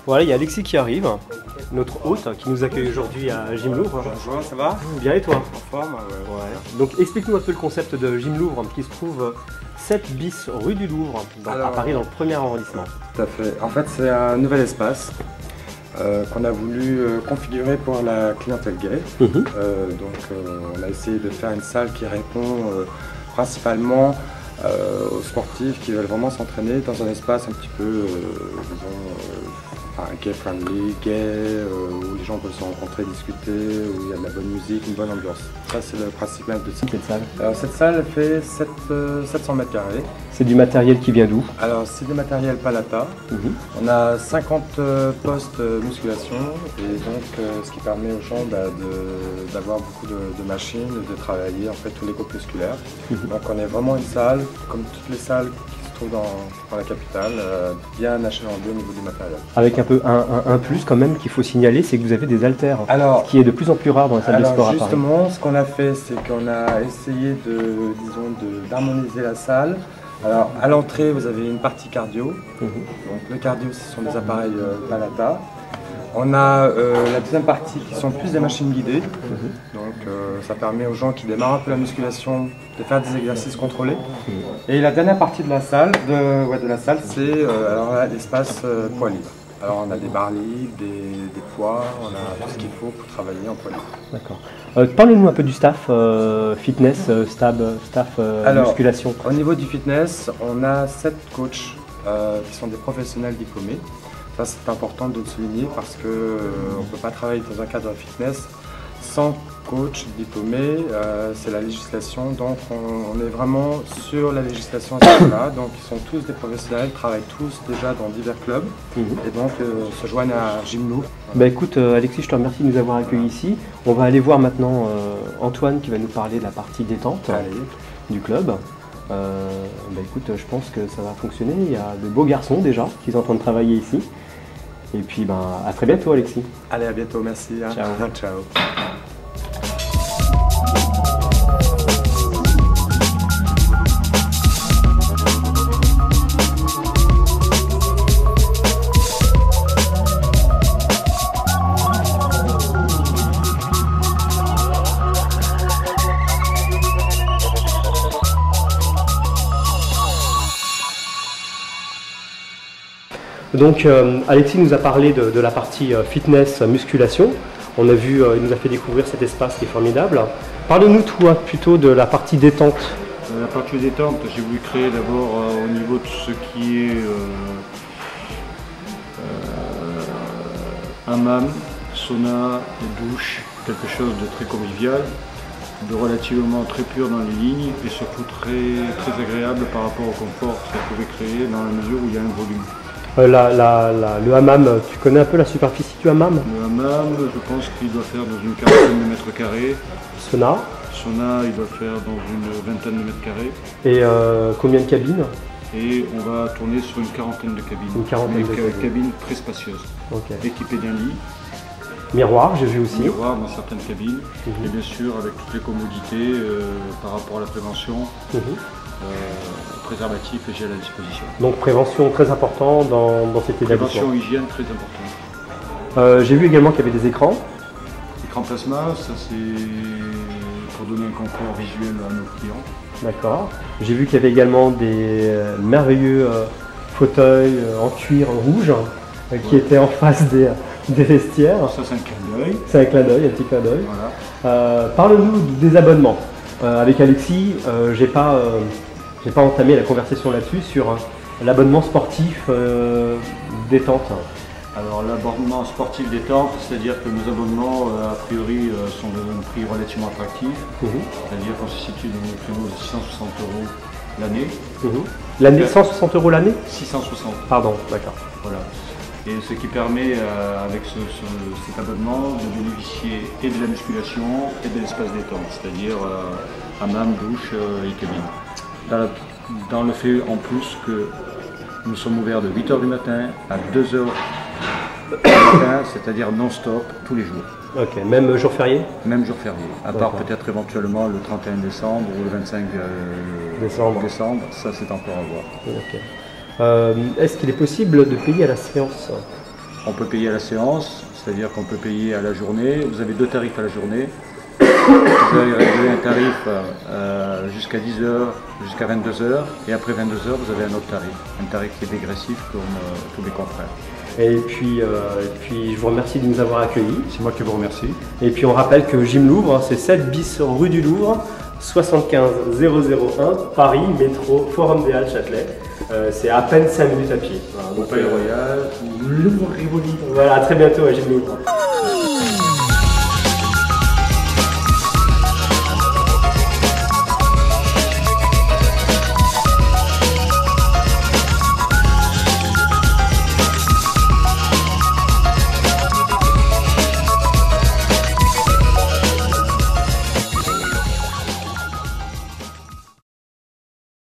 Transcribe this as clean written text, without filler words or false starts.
Voilà, il y a Alexis qui arrive, notre hôte qui nous accueille aujourd'hui à Gym Louvre. Bonjour, ça va? Bien et toi? En forme, ouais. Donc explique-nous un peu le concept de Gym Louvre qui se trouve 7 bis rue du Louvre à Paris dans le 1er arrondissement. Tout à fait. En fait, c'est un nouvel espace qu'on a voulu configurer pour la clientèle gay. On a essayé de faire une salle qui répond principalement aux sportifs qui veulent vraiment s'entraîner dans un espace un petit peu, gay friendly, où les gens peuvent se rencontrer, discuter, où il y a de la bonne musique, une bonne ambiance. Ça, c'est le principe même de cette salle. Alors, cette salle fait 700 mètres carrés. C'est du matériel qui vient d'où? Alors, c'est du matériel Palata. On a 50 postes musculation et donc ce qui permet aux gens d'avoir beaucoup de machines, de travailler en fait tous les groupes musculaires. Donc, on est vraiment une salle, comme toutes les salles qui se trouvent dans la capitale, bien achalandée au niveau du matériel. Avec un plus quand même qu'il faut signaler, c'est que vous avez des haltères, ce qui est de plus en plus rare dans les salles de sport à Paris. Justement, ce qu'on a fait, c'est qu'on a essayé d'harmoniser la salle. Alors, à l'entrée, vous avez une partie cardio. Donc, le cardio, ce sont des appareils Palata. On a la deuxième partie qui sont plus des machines guidées. Donc, ça permet aux gens qui démarrent un peu la musculation de faire des exercices contrôlés. Et la dernière partie de la salle, c'est l'espace poids libre. Alors, on a des barres libres, des poids, on a tout ce qu'il faut pour travailler en poids libre. D'accord. Parlez-nous un peu du staff fitness, staff musculation. Au niveau du fitness, on a 7 coachs qui sont des professionnels diplômés. Ça, c'est important de le souligner parce qu'on ne peut pas travailler dans un cadre fitness sans coach diplômé. C'est la législation, donc on est vraiment sur la législation à ce niveau-là. Donc ils sont tous des professionnels, travaillent tous déjà dans divers clubs et donc se joignent à Gym Louvre. Bah écoute Alexis, je te remercie de nous avoir accueillis ici. On va aller voir maintenant Antoine qui va nous parler de la partie détente du club. Écoute, je pense que ça va fonctionner. Il y a de beaux garçons déjà qui sont en train de travailler ici. Et puis à très bientôt Alexis. Allez, à bientôt, merci. Ciao. Ciao. Donc Alexis nous a parlé de la partie fitness, musculation. On a vu, il nous a fait découvrir cet espace qui est formidable. Parle-nous toi plutôt de la partie détente. La partie détente, j'ai voulu créer d'abord au niveau de ce qui est hammam, sauna, douche, quelque chose de très convivial, de relativement très pur dans les lignes et surtout très agréable par rapport au confort que ça pouvait créer dans la mesure où il y a un volume. Le hammam, tu connais un peu la superficie du hammam? Le hammam, je pense qu'il doit faire dans une quarantaine de mètres carrés. Sauna? Sauna, il doit faire dans une vingtaine de mètres carrés. Et combien de cabines? Et on va tourner sur une quarantaine de cabines. Une quarantaine de cabines très spacieuses, équipées d'un lit. Miroir, j'ai vu aussi. Miroir dans certaines cabines. Et bien sûr, avec toutes les commodités par rapport à la prévention. Préservatif et gel à disposition. Donc prévention très important dans cet établissement. Prévention, hygiène très importante. J'ai vu également qu'il y avait des écrans. Écran plasma, ça c'est pour donner un confort visuel à nos clients. D'accord. J'ai vu qu'il y avait également des merveilleux fauteuils en cuir rouge qui étaient en face des vestiaires. Ça c'est un clin d'œil. C'est un clin d'œil, un petit clin d'œil. Voilà. Parle-nous des abonnements. Avec Alexis, j'ai pas entamé la conversation là-dessus sur l'abonnement sportif détente. Alors l'abonnement sportif détente, c'est-à-dire que nos abonnements a priori sont d'un prix relativement attractif. C'est-à-dire qu'on se situe dans le créneau de 660 € l'année. L'année, 160 € l'année? 660. Pardon, d'accord. Voilà. Et ce qui permet, avec cet abonnement, de bénéficier et de la musculation et de l'espace détente, c'est-à-dire hammam, douche et cabine. Dans le fait en plus que nous sommes ouverts de 8 h du matin à 2 h du matin, c'est-à-dire non-stop, tous les jours. Ok, même jour férié? Même jour férié, à part peut-être éventuellement le 31 décembre ou le 25 décembre, ça c'est encore à voir. Okay. Est-ce qu'il est possible de payer à la séance? On peut payer à la séance, c'est-à-dire qu'on peut payer à la journée. Vous avez 2 tarifs à la journée. Vous avez un tarif jusqu'à 10 h, jusqu'à 22 h, et après 22 h, vous avez un autre tarif. Un tarif qui est dégressif comme tous les confrères. Et puis, je vous remercie de nous avoir accueillis. C'est moi qui vous remercie. Et puis on rappelle que Gym Louvre, c'est 7 bis rue du Louvre, 75 001, Paris, métro, Forum des Halles, Châtelet. C'est à peine 5 minutes à pied. Voilà, donc Palais Royal, Louvre Rivoli. Voilà, à très bientôt à Gym Louvre.